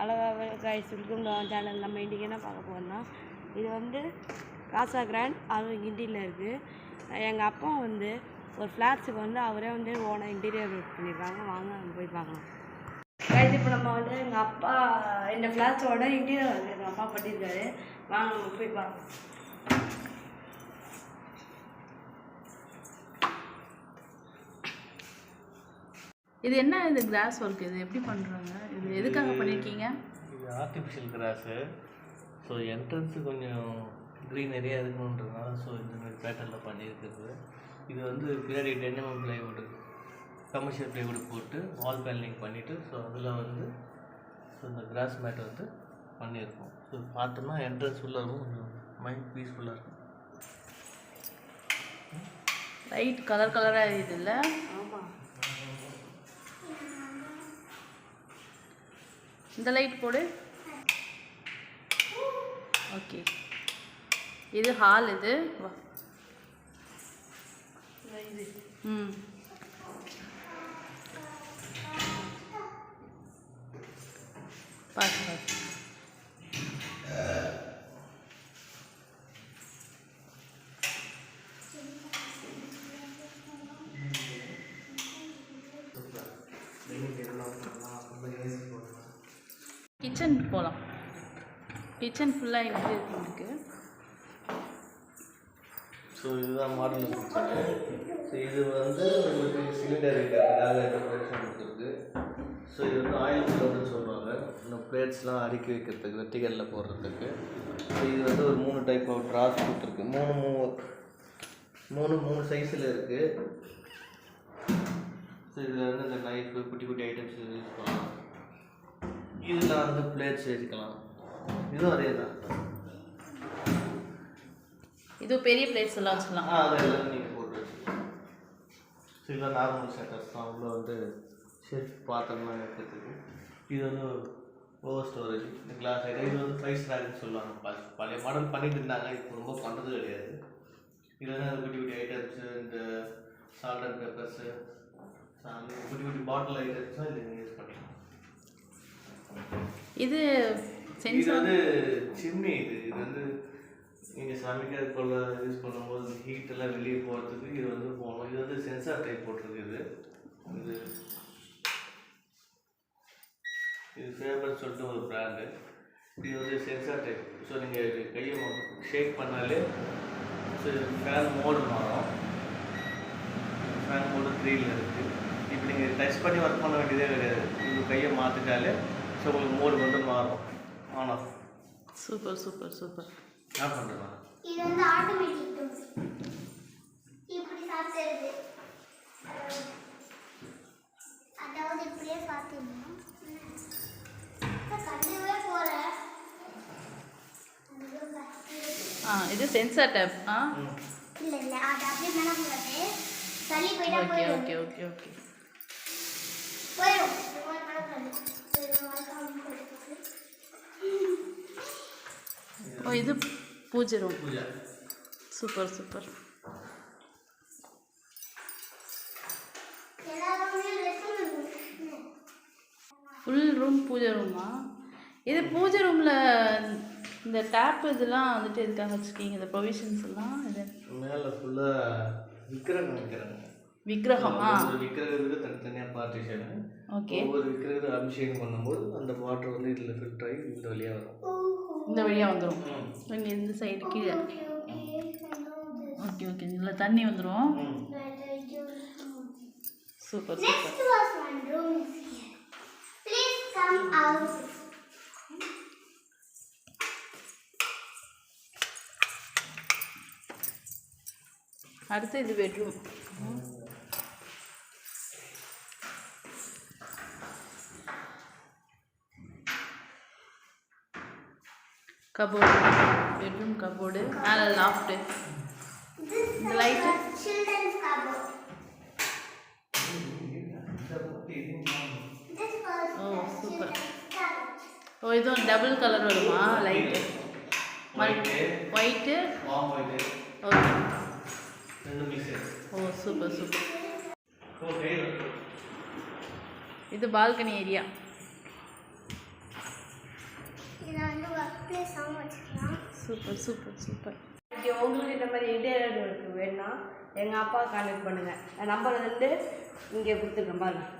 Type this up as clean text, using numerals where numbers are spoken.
Hello guys, welcome to our channel. நம்ம இன்றைக்கி என்ன பார்க்க போகிறோம்னா, இது வந்து காசா கிராண்ட், அது கிண்டியில் இருக்குது. எங்கள் அப்பா வந்து ஒரு ஃப்ளாட்ஸுக்கு வந்து அவரே வந்து ஓனாக இன்டீரியர் ஒர்க் பண்ணியிருக்காங்க. வாங்க நம்ம போய் பார்க்கலாம். கைஸ், இப்போ நம்ம வந்து எங்கள் அப்பா இந்த ஃப்ளாட்ஸோட இன்டீரியர் ஒர்க் எங்கள் அப்பா பண்ணியிருக்காரு. வாங்க நம்ம போய் பார்க்கலாம். இது என்ன? இது கிராஸ் ஒர்க். இது எப்படி பண்ணுறாங்க? இது எதுக்காக பண்ணியிருக்கீங்க? இது ஆர்டிஃபிஷியல் கிராஸு. ஸோ என்ட்ரன்ஸு கொஞ்சம் க்ரீனரியாக இருக்கணுன்றதுனால ஸோ இந்த மாதிரி பேட்டர்னில் பண்ணியிருக்கிறது. இது வந்து பின்னாடி டென்எம்எம் ப்ளைவுட், கமர்ஷியல் ப்ளைவுட் போட்டு வால் பேனலிங் பண்ணிவிட்டு ஸோ அதில் வந்து ஸோ இந்த கிராஸ் மேட் வந்து பண்ணியிருக்கோம். ஸோ பார்த்தோம்னா என்ட்ரன்ஸ் ஃபுல்லாக இருக்கும், கொஞ்சம் மைண்ட் பீஸ்ஃபுல்லாக இருக்கும். லைட் கலர் கலராக இருக்குது இல்லை? ஆமாம், இந்த லைட் போடு. ஓகே, இது ஹால். இது பார்த்து கிச்சன் போகலாம். கிச்சன் ஃபுல்லாக எப்படி இருக்கு? ஸோ இதுதான் மாடல் கிச்சனு. ஸோ இது வந்து உங்களுக்கு சிலிண்டர் வைக்கிறதுக்காக இந்த ப்ரொடக்ஷன் கொடுத்துருக்கு. ஸோ இது வந்து ஆயில் ஃபில்லர்னு சொல்லுவாங்க. இந்த பிளேட்ஸ்லாம் அடுக்கி வைக்கிறதுக்கு, வெட்டிகளில் போடுறதுக்கு. ஸோ இது வந்து ஒரு 3 டைப் ஆஃப் ட்ராஸ் கொடுத்துருக்கு. மூணு சைஸில் இருக்குது. ஸோ இதில் வந்து இந்த நைஃபு, குட்டி குட்டி ஐட்டம்ஸ் யூஸ் பண்ணலாம். இதில் வந்து பிளேட்ஸ் வச்சுக்கலாம். இதுவும் அதே தான். இது பெரிய பிளேட்ஸ் எல்லாம் வச்சுக்கலாம். அதெல்லாம் நீங்கள் போட்டு வச்சுக்கலாம். ஸோ இதெல்லாம் நார்மல் செட்டர்ஸ் தான். உள்ள வந்து ஷெல்ஃப் பாத்திரம்லாம் வைக்கிறதுக்கு. இது வந்து ஓவர் ஸ்டோரேஜ். இந்த கிளாஸ் ஐட்டம் இது வந்து 5 ஸ்டார்னு சொல்லுவாங்க. பழைய மாடல் பண்ணிட்டு இருந்தாங்க, இப்போ ரொம்ப பண்ணுறது கிடையாது. இது வந்து குட்டி குட்டி ஐட்டம்ஸு, இந்த சால்ட் அண்ட் பெப்பர்ஸு, குட்டி குட்டி பாட்டில் ஐட்டம்ஸும் இது யூஸ் பண்ணிக்கலாம். இது வந்து சிம்னி. இது வந்து நீங்கள் சமைக்கிறதுக்குள்ள யூஸ் பண்ணும்போது ஹீட் எல்லாம் வெளியே போகிறதுக்கு இது வந்து போகணும். இது வந்து சென்சார் டைப் போட்டிருக்கு. இது ஃபேவர்னு சொல்லிட்டு ஒரு பிராண்டு. இது வந்து சென்சார் டைப். ஸோ நீங்கள் கையை ஷேக் பண்ணாலே ஸோ ஃபேன் மோடு மாறும். ஃபேன் மோடு 3ல் இருக்குது. இப்போ நீங்கள் டச் பண்ணி ஒர்க் பண்ண வேண்டியதே கிடையாது. இது கையை மாற்றிட்டாலே ஸோ உங்களுக்கு மோடு வந்து மாறும், on off. Super super super. என்ன பண்ணுறேன்? இது வந்து ஆட்டோமேட்டிக் டூல்ஸ். இப்படி சாப்பிடுறது, அதாவது இப்படியே பார்த்தீங்கன்னா கண்டுவே போகிற இது சென்சார் டேப். இல்லை அது அப்படியே மேலே போகிறது தள்ளி போயிட்டா போயிடும். ஓகே ஓகே ஓகே போயிடும். ஓ, இது பூஜை room. Super super. Full room பூஜை ரூமா? இது பூஜை ரூமில் இந்த டேப் இதெல்லாம் வந்துட்டு எதுக்காக வச்சுருக்கீங்க? இந்த ப்ரொவிஷன்ஸ் எல்லாம் இது மேலே ஃபுல்லாக விக்கிரகம் வைக்கிறாங்க. விக்கிரகமா? விக்கிரகத்துக்கு தனித்தனியாக பார்ட்டிஷனு. ஓகே. ஒவ்வொரு விக்கிரகத்தை அபிஷேகம் பண்ணும்போது அந்த வாட்டர் வந்து இதில் ஃபில்டர் ஆகி இந்த வழியாக வரும். இந்த வழியாக வந்துடும். இங்கே இந்த சைடு கீழே. ஓகே ஓகே, இதில் தண்ணி வந்துடும். Super super. அடுத்து இது பெட்ரூம். கபோர்டு, பெட்ரூம் கபோர்டு, மேலே லாஃப்ட்டு. இந்த லைட்டு சில்ட்ரன்ஸ் கபோர்ட். ஓ சூப்பர். ஓ, இதுவும் டபுள் கலர் வருமா லைட்டு? ஒயிட்டு. ஓகே. ஓ சூப்பர் சூப்பர். இது balcony area. Super super super. இங்கே உங்களுக்கு இந்த மாதிரி இன்டீரியர் ஒர்க் வேணும்னா எங்கள் அப்பா கான்டாக்ட் பண்ணுங்கள். நம்பர் வந்து இங்கே கொடுத்துருக்கேன் பாருங்கள்.